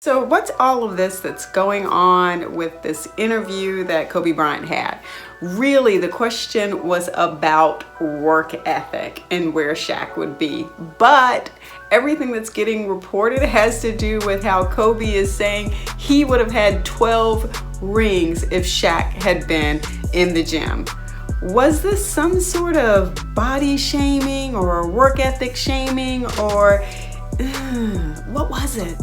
So what's all of this that's going on with this interview that Kobe Bryant had? Really, the question was about work ethic and where Shaq would be. But everything that's getting reported has to do with how Kobe is saying he would have had 12 rings if Shaq had been in the gym. Was this some sort of body shaming or work ethic shaming, or what was it?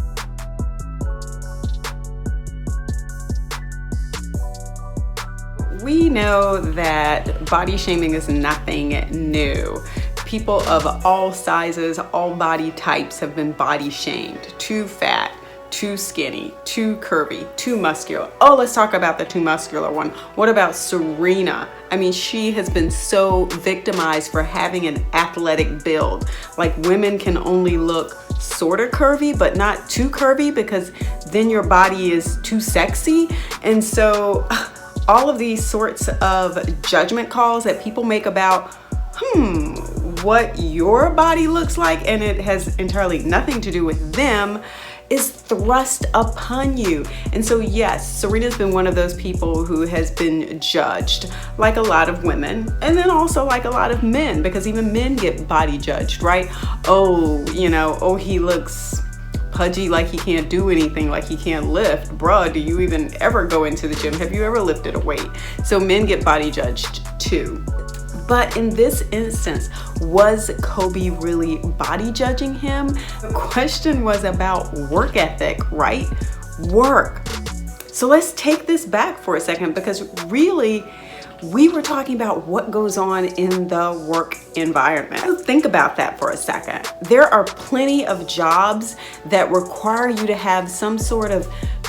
We know that body shaming is nothing new. People of all sizes, all body types have been body shamed. Too fat, too skinny, too curvy, too muscular. Oh, let's talk about the too muscular one. What about Serena? I mean, she has been so victimized for having an athletic build. Like, women can only look sort of curvy, but not too curvy, because then your body is too sexy. And so all of these sorts of judgment calls that people make about what your body looks like, and it has entirely nothing to do with them, is thrust upon you. And so yes, Serena's been one of those people who has been judged, like a lot of women, and then also like a lot of men, because even men get body judged, right? Oh, he looks pudgy, like he can't do anything, like he can't lift. Bruh, do you even ever go into the gym? Have you ever lifted a weight? So men get body judged too. But in this instance, was Kobe really body judging him? The question was about work ethic, right? Work. So let's take this back for a second, because really, we were talking about what goes on in the work environment. So think about that for a second. There are plenty of jobs that require you to have some sort of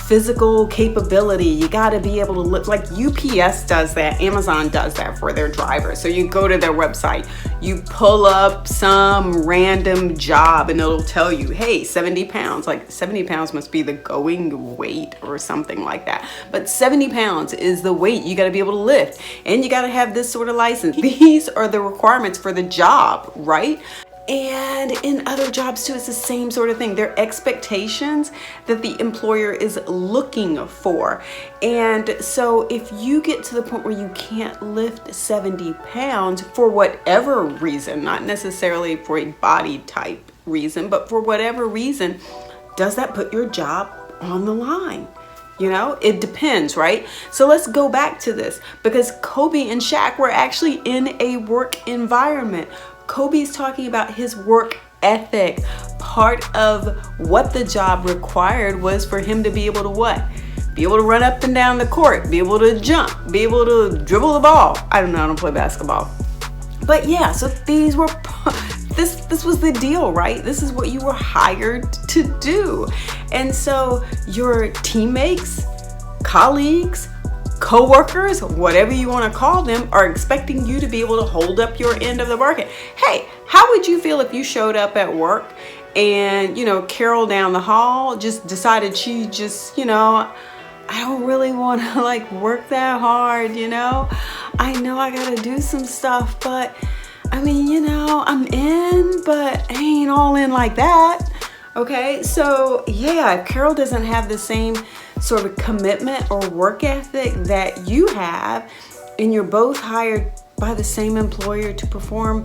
physical capability. You got to be able to look like UPS does that. Amazon does that for their drivers. So you go to their website, you pull up some random job, and it'll tell you, hey, 70 pounds. Like 70 pounds must be the going weight or something like that. But 70 pounds is the weight you got to be able to lift. And you got to have this sort of license. These are the requirements for the job, right? And in other jobs too, it's the same sort of thing. There are expectations that the employer is looking for. And so if you get to the point where you can't lift 70 pounds for whatever reason, not necessarily for a body type reason, but for whatever reason, does that put your job on the line? It depends, right? So let's go back to this, because Kobe and Shaq were actually in a work environment. Kobe's talking about his work ethic. Part of what the job required was for him to be able to what? Be able to run up and down the court, be able to jump, be able to dribble the ball. I don't play basketball. But yeah, so these were, this was the deal, right? This is what you were hired to do. And so your teammates, colleagues, co-workers, whatever you want to call them, are expecting you to be able to hold up your end of the bargain. Hey, how would you feel if you showed up at work and, Carol down the hall just decided she just, I don't really want to work that hard, I know I got to do some stuff, but I'm in, but I ain't all in like that. Okay, so yeah, if Carol doesn't have the same sort of commitment or work ethic that you have, and you're both hired by the same employer to perform,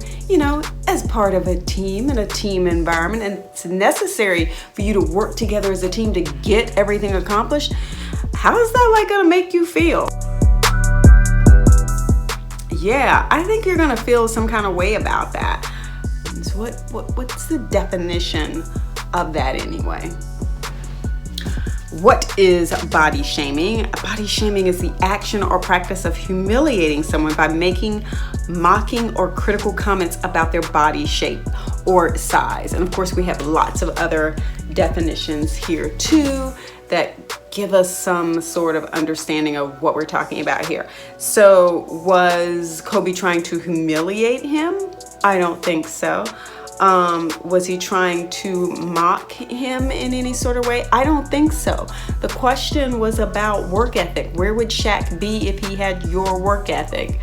as part of a team in a team environment, and it's necessary for you to work together as a team to get everything accomplished, how is that gonna make you feel? Yeah, I think you're gonna feel some kind of way about that. So what's the definition of that anyway? What is body shaming? Body shaming is the action or practice of humiliating someone by making mocking or critical comments about their body shape or size. And of course, we have lots of other definitions here too that give us some sort of understanding of what we're talking about here. So was Kobe trying to humiliate him? I don't think so. Was he trying to mock him in any sort of way? I don't think so. The question was about work ethic. Where would Shaq be if he had your work ethic?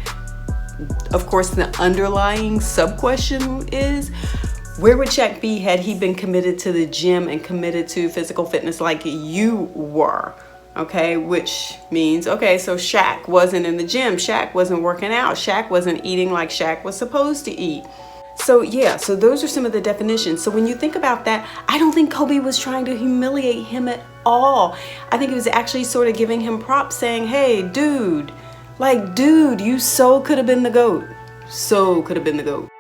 Of course, the underlying sub-question is, Where would Shaq be had he been committed to the gym and committed to physical fitness like you were? Okay, which means, okay, so Shaq wasn't in the gym, Shaq wasn't working out, Shaq wasn't eating like Shaq was supposed to eat. So yeah, so those are some of the definitions. So when you think about that, I don't think Kobe was trying to humiliate him at all. I think he was actually sort of giving him props, saying, hey, dude, like, dude, you so could have been the GOAT. So could have been the GOAT.